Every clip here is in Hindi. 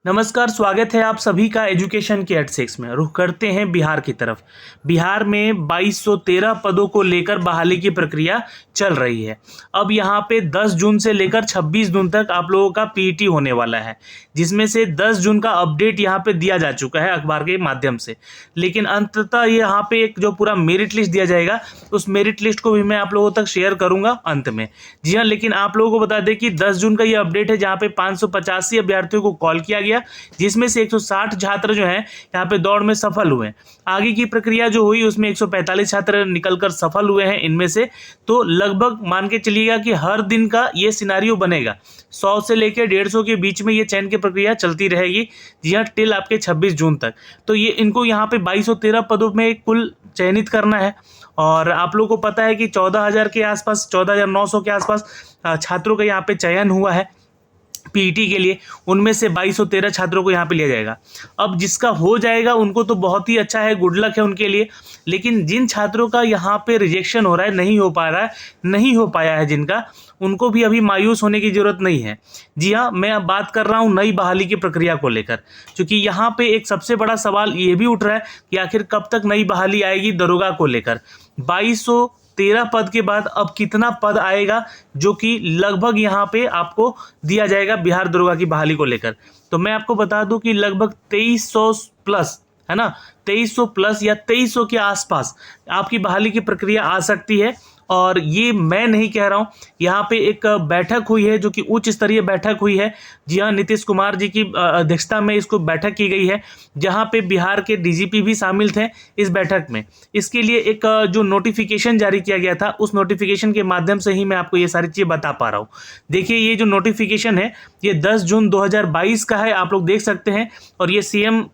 नमस्कार, स्वागत है आप सभी का एजुकेशन के एट 6 में। रुख करते हैं बिहार की तरफ। बिहार में 2213 पदों को लेकर बहाली की प्रक्रिया चल रही है। अब यहाँ पे 10 जून से लेकर 26 जून तक आप लोगों का पीईटी होने वाला है, जिसमें से 10 जून का अपडेट यहाँ पे दिया जा चुका है अखबार के माध्यम से। लेकिन अंततः यहाँ पे एक जो पूरा मेरिट लिस्ट दिया जाएगा, उस मेरिट लिस्ट को भी मैं आप लोगों तक शेयर करूंगा अंत में। जी हाँ, लेकिन आप लोगों को बता दें कि 10 जून का ये अपडेट है, जहाँ पे 585 अभ्यर्थियों को कॉल किया गया, जिसमें से 160 छात्र जो हैं यहाँ पे दौड़ में सफल हुए। आगे की प्रक्रिया जो हुई उसमें 145 छात्र निकलकर सफल हुए हैं इनमें से। तो लगभग मान के चलिएगा कि हर दिन का ये सिनारियो बनेगा, 100 से लेकर 150 के बीच में ये चयन की प्रक्रिया चलती रहेगी। जी हाँ, टिल आपके 26 जून तक। तो ये इनको यहाँ पे 2213 पदों में कुल चयनित करना है। और आप लोगों को पता है कि 14,000 के आसपास, 14,900 के आसपास छात्रों का यहाँ पे चयन हुआ है पीईटी के लिए। उनमें से 2213 छात्रों को यहाँ पे लिया जाएगा। अब जिसका हो जाएगा उनको तो बहुत ही अच्छा है, गुड लक है उनके लिए। लेकिन जिन छात्रों का यहाँ पे रिजेक्शन हो रहा है, नहीं हो पा रहा है, नहीं हो पाया है जिनका, उनको भी अभी मायूस होने की जरूरत नहीं है। जी हाँ, मैं अब बात कर रहा हूँ नई बहाली की प्रक्रिया को लेकर, क्योंकि यहाँ पे एक सबसे बड़ा सवाल ये भी उठ रहा है कि आखिर कब तक नई बहाली आएगी दरोगा को लेकर। 2213 पद के बाद अब कितना पद आएगा, जो कि लगभग यहाँ पे आपको दिया जाएगा बिहार दरोगा की बहाली को लेकर। तो मैं आपको बता दूं कि लगभग 2300 प्लस, है ना, 2300 प्लस या 2300 के आसपास आपकी बहाली की प्रक्रिया आ सकती है। और ये मैं नहीं कह रहा हूँ, यहाँ पे एक बैठक हुई है जो कि उच्च स्तरीय बैठक हुई है। जी हाँ, नीतीश कुमार जी की अध्यक्षता में इसको बैठक की गई है, जहाँ पे बिहार के डीजीपी भी शामिल थे इस बैठक में। इसके लिए एक जो नोटिफिकेशन जारी किया गया था, उस नोटिफिकेशन के माध्यम से ही मैं आपको ये सारी चीज़ें बता पा रहा हूँ। देखिए, ये जो नोटिफिकेशन है ये 10 जून 2022 का है, आप लोग देख सकते हैं। और ये सीएम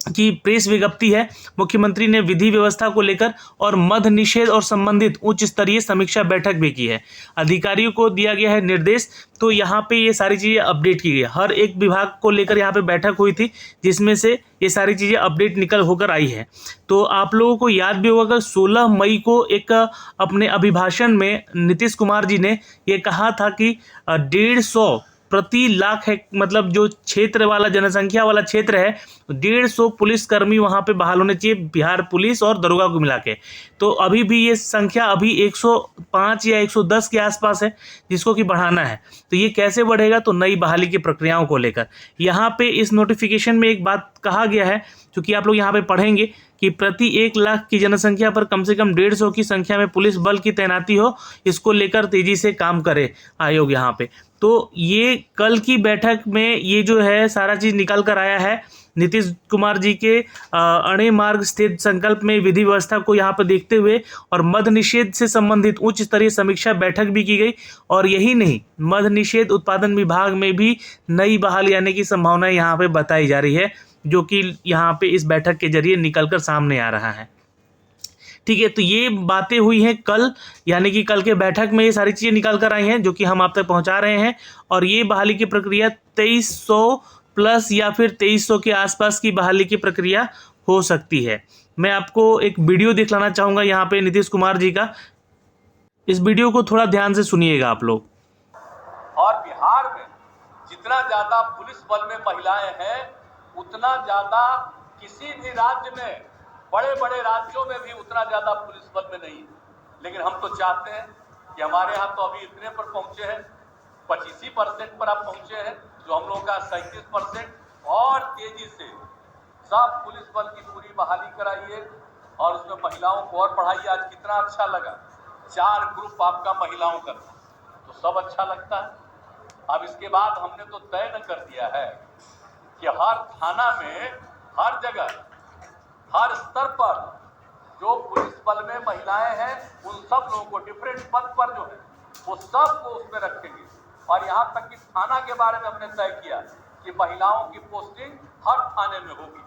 की प्रेस विज्ञप्ति है। मुख्यमंत्री ने विधि व्यवस्था को लेकर और मद निषेध और संबंधित उच्च स्तरीय समीक्षा बैठक भी की है। अधिकारियों को दिया गया है निर्देश। तो यहाँ पे ये सारी चीज़ें अपडेट की गई है। हर एक विभाग को लेकर यहाँ पे बैठक हुई थी, जिसमें से ये सारी चीज़ें अपडेट निकल होकर आई है। तो आप लोगों को याद भी होगा कि 16 मई को एक अपने अभिभाषण में नीतीश कुमार जी ने ये कहा था कि 150 प्रति लाख है, मतलब जो क्षेत्र वाला, जनसंख्या वाला क्षेत्र है, 150 पुलिसकर्मी वहाँ पे बहाल होने चाहिए, बिहार पुलिस और दरोगा को मिला के। तो अभी भी ये संख्या अभी 105 या 110 के आसपास है, जिसको कि बढ़ाना है। तो ये कैसे बढ़ेगा, तो नई बहाली की प्रक्रियाओं को लेकर यहाँ पे इस नोटिफिकेशन में एक बात कहा गया है, क्योंकि आप लोग यहाँ पे पढ़ेंगे कि प्रति 1 लाख की जनसंख्या पर कम से कम 150 की संख्या में पुलिस बल की तैनाती हो, इसको लेकर तेजी से काम करे आयोग यहाँ पे। तो ये कल की बैठक में ये जो है सारा चीज़ निकल कर आया है। नीतीश कुमार जी के अणे मार्ग स्थित संकल्प में विधि व्यवस्था को यहाँ पर देखते हुए और मद निषेध से संबंधित उच्च स्तरीय समीक्षा बैठक भी की गई। और यही नहीं, मद निषेध उत्पादन विभाग में भी नई बहाली आने की संभावना यहाँ पे बताई जा रही है, जो कि यहाँ पे इस बैठक के जरिए निकलकर सामने आ रहा है। ठीक है, तो ये बातें हुई हैं कल, यानी कि कल के बैठक में ये सारी चीज़ें निकल कर आई हैं, जो कि हम आप तक पहुंचा रहे हैं। और ये बहाली की प्रक्रिया 2300 प्लस या फिर 2300 के आसपास की बहाली की प्रक्रिया हो सकती है। मैं आपको एक वीडियो दिखलाना चाहूँगा यहाँ पे नीतीश कुमार जी का। इस वीडियो को थोड़ा ध्यान से सुनिएगा आप लोग। और बिहार में जितना ज्यादा पुलिस बल में महिलाएं हैं, उतना ज्यादा किसी भी राज्य में, बड़े बड़े राज्यों में भी उतना ज्यादा पुलिस बल में नहीं है। लेकिन हम तो चाहते हैं कि हमारे यहाँ तो अभी इतने पर पहुंचे हैं, 25% पर आप पहुंचे हैं, जो हम लोग का 37%। और तेजी से सब पुलिस बल की पूरी बहाली कराइए और उसमें महिलाओं को और बढ़ाइए। आज कितना अच्छा लगा, 4 ग्रुप आपका महिलाओं का, तो सब अच्छा लगता है। अब इसके बाद हमने तो तय न कर दिया है कि हर थाना में, हर जगह, हर स्तर पर जो पुलिस बल में महिलाएं हैं, उन सब लोगों को डिफरेंट पद पर जो है वो सबको उसमें रखेंगे। और यहाँ तक कि थाना के बारे में हमने तय किया कि महिलाओं की पोस्टिंग हर थाने में होगी।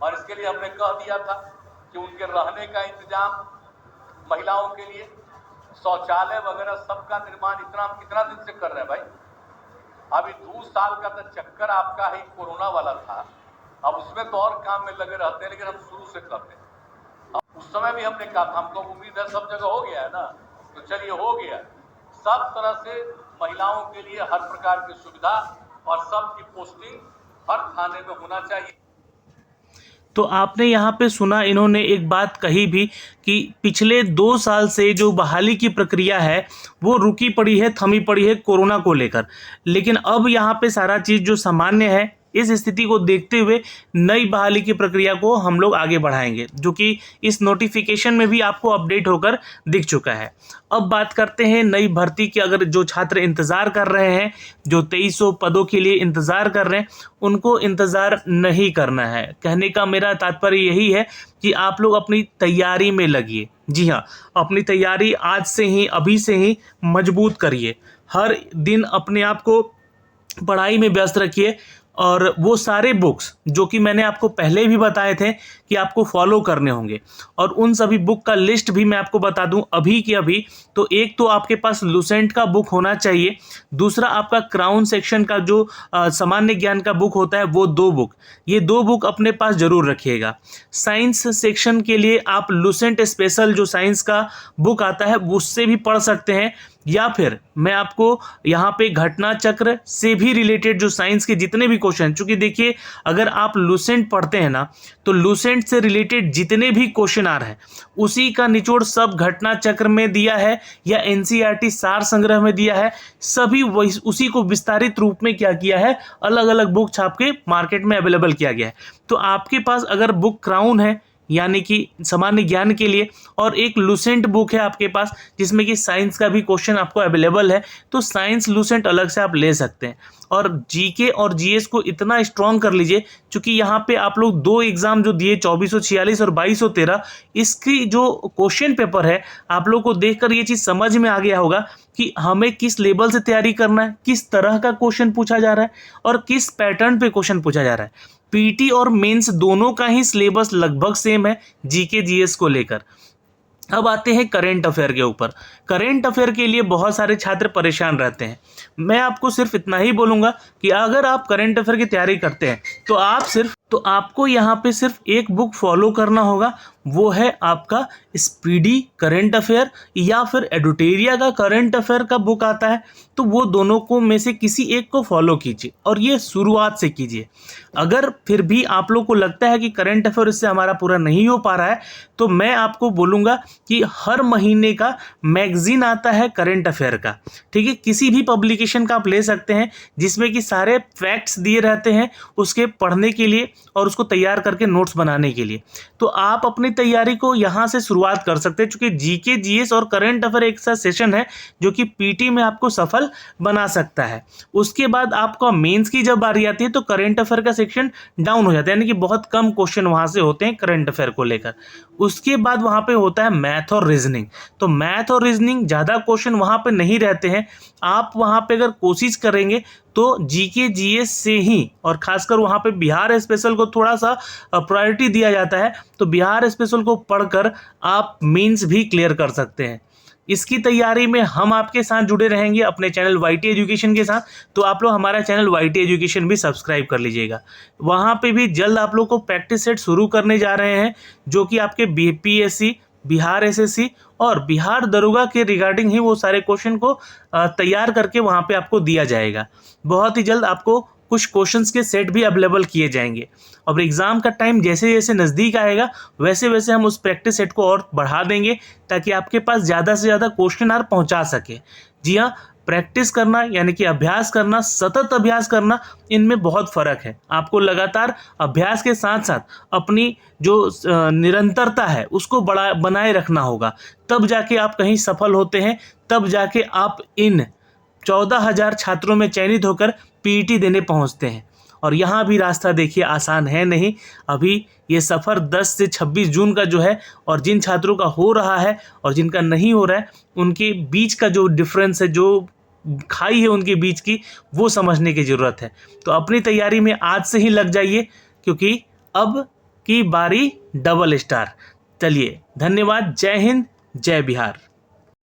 और इसके लिए हमने कह दिया था कि उनके रहने का इंतजाम, महिलाओं के लिए शौचालय वगैरह सबका निर्माण, इतना हम कितना दिन से कर रहे हैं भाई। अभी 2 साल का तो चक्कर आपका ही कोरोना वाला था, अब उसमें तो और काम में लगे रहते हैं, लेकिन हम शुरू से करते हैं। अब उस समय भी हमने कहा, हमको उम्मीद है सब जगह हो गया है ना, तो चलिए हो गया। सब तरह से महिलाओं के लिए हर प्रकार की सुविधा और सबकी पोस्टिंग हर थाने में होना चाहिए। तो आपने यहाँ पे सुना, इन्होंने एक बात कही भी कि पिछले 2 साल से जो बहाली की प्रक्रिया है वो रुकी पड़ी है, थमी पड़ी है कोरोना को लेकर। लेकिन अब यहाँ पे सारा चीज़ जो सामान्य है, इस स्थिति को देखते हुए नई बहाली की प्रक्रिया को हम लोग आगे बढ़ाएंगे, जो कि इस नोटिफिकेशन में भी आपको अपडेट होकर दिख चुका है। अब बात करते हैं नई भर्ती की। अगर जो छात्र इंतज़ार कर रहे हैं, जो 2300 पदों के लिए इंतज़ार कर रहे हैं, उनको इंतज़ार नहीं करना है। कहने का मेरा तात्पर्य यही है कि आप लोग अपनी तैयारी में लगिए। जी हाँ, अपनी तैयारी आज से ही, अभी से ही मजबूत करिए। हर दिन अपने आप को पढ़ाई में व्यस्त रखिए, और वो सारे बुक्स जो कि मैंने आपको पहले भी बताए थे कि आपको फॉलो करने होंगे, और उन सभी बुक का लिस्ट भी मैं आपको बता दूं अभी की अभी। तो एक तो आपके पास लुसेंट का बुक होना चाहिए, दूसरा आपका क्राउन सेक्शन का जो सामान्य ज्ञान का बुक होता है वो 2 बुक, ये 2 बुक अपने पास जरूर रखिएगा। साइंस सेक्शन के लिए आप लुसेंट स्पेशल जो साइंस का बुक आता है उससे भी पढ़ सकते हैं, या फिर मैं आपको यहाँ पे घटना चक्र से भी रिलेटेड जो साइंस के जितने भी क्वेश्चन, चूंकि देखिए अगर आप लुसेंट पढ़ते हैं ना, तो लुसेंट से रिलेटेड जितने भी क्वेश्चन आ रहे हैं उसी का निचोड़ सब घटना चक्र में दिया है या एनसीईआरटी सार संग्रह में दिया है। सभी उसी को विस्तारित रूप में क्या किया है, अलग अलग बुक छाप के मार्केट में अवेलेबल किया गया है। तो आपके पास अगर बुक क्राउन है यानी कि सामान्य ज्ञान के लिए, और एक लुसेंट बुक है आपके पास जिसमें कि साइंस का भी क्वेश्चन आपको अवेलेबल है, तो साइंस लुसेंट अलग से आप ले सकते हैं। और जीके और जीएस को इतना स्ट्रॉन्ग कर लीजिए, क्योंकि यहाँ पे आप लोग 2 एग्जाम जो दिए 2446 और 2213, इसकी जो क्वेश्चन पेपर है आप लोग को देखकर ये चीज़ समझ में आ गया होगा कि हमें किस लेवल से तैयारी करना है, किस तरह का क्वेश्चन पूछा जा रहा है और किस पैटर्न पे क्वेश्चन पूछा जा रहा है। पीटी और मेंस दोनों का ही सिलेबस लगभग सेम है जीके जीएस को लेकर। अब आते हैं करंट अफेयर के ऊपर। करंट अफेयर के लिए बहुत सारे छात्र परेशान रहते हैं। मैं आपको सिर्फ इतना ही बोलूँगा कि अगर आप करंट अफेयर की तैयारी करते हैं तो आपको यहाँ पे सिर्फ एक बुक फॉलो करना होगा, वो है आपका स्पीडी करंट अफेयर या फिर एडुटेरिया का करंट अफेयर का बुक आता है। तो वो दोनों को में से किसी एक को फॉलो कीजिए, और ये शुरुआत से कीजिए। अगर फिर भी आप लोग को लगता है कि करंट अफेयर इससे हमारा पूरा नहीं हो पा रहा है, तो मैं आपको बोलूँगा कि हर महीने का मैगजीन आता है करंट अफेयर का, ठीक है, किसी भी पब्लिकेशन का आप ले सकते हैं, जिसमें कि सारे फैक्ट्स दिए रहते हैं उसके पढ़ने के लिए और उसको तैयार करके नोट्स बनाने के लिए। तो आप अपनी तैयारी को यहाँ से शुरुआत कर सकते हैं, क्योंकि जीके जीएस और करंट अफेयर एक सा सेशन है जो कि पीटी में आपको सफल बना सकता है। उसके बाद आपका मेंस की जब बारी आती है तो करंट अफेयर का सेक्शन डाउन हो जाता है, यानी कि बहुत कम क्वेश्चन वहाँ से होते हैं करंट अफेयर को लेकर। उसके बाद वहाँ पे होता है मैथ और रीजनिंग। तो मैथ और रीजनिंग ज़्यादा क्वेश्चन वहाँ पे नहीं रहते हैं। आप वहाँ पे अगर कोशिश करेंगे तो जीके जीएस से ही, और खासकर वहाँ पे बिहार स्पेशल को थोड़ा सा प्रायोरिटी दिया जाता है, तो बिहार स्पेशल को पढ़कर आप मेंस भी क्लियर कर सकते हैं। इसकी तैयारी में हम आपके साथ जुड़े रहेंगे अपने चैनल वाईटी एजुकेशन के साथ। तो आप लोग हमारा चैनल वाईटी एजुकेशन भी सब्सक्राइब कर लीजिएगा। वहाँ पे भी जल्द आप लोग को प्रैक्टिस सेट शुरू करने जा रहे हैं, जो कि आपके बीपीएससी, बिहार एसएससी और बिहार दरोगा के रिगार्डिंग ही वो सारे क्वेश्चन को तैयार करके वहाँ पे आपको दिया जाएगा। बहुत ही जल्द आपको कुछ क्वेश्चंस के सेट भी अवेलेबल किए जाएंगे, और एग्ज़ाम का टाइम जैसे जैसे नज़दीक आएगा वैसे वैसे हम उस प्रैक्टिस सेट को और बढ़ा देंगे, ताकि आपके पास ज़्यादा से ज़्यादा क्वेश्चन आर पहुँचा सके। जी हाँ, प्रैक्टिस करना यानी कि अभ्यास करना, सतत अभ्यास करना, इनमें बहुत फ़र्क है। आपको लगातार अभ्यास के साथ साथ अपनी जो निरंतरता है उसको बनाए रखना होगा, तब जाके आप कहीं सफल होते हैं, तब जाके आप इन 14,000 छात्रों में चयनित होकर पीईटी देने पहुंचते हैं। और यहाँ भी रास्ता देखिए आसान है नहीं। अभी ये सफ़र 10 से 26 जून का जो है, और जिन छात्रों का हो रहा है और जिनका नहीं हो रहा है, उनके बीच का जो डिफरेंस है, जो खाई है उनके बीच की, वो समझने की ज़रूरत है। तो अपनी तैयारी में आज से ही लग जाइए, क्योंकि अब की बारी डबल स्टार। चलिए, धन्यवाद। जय हिंद, जय बिहार।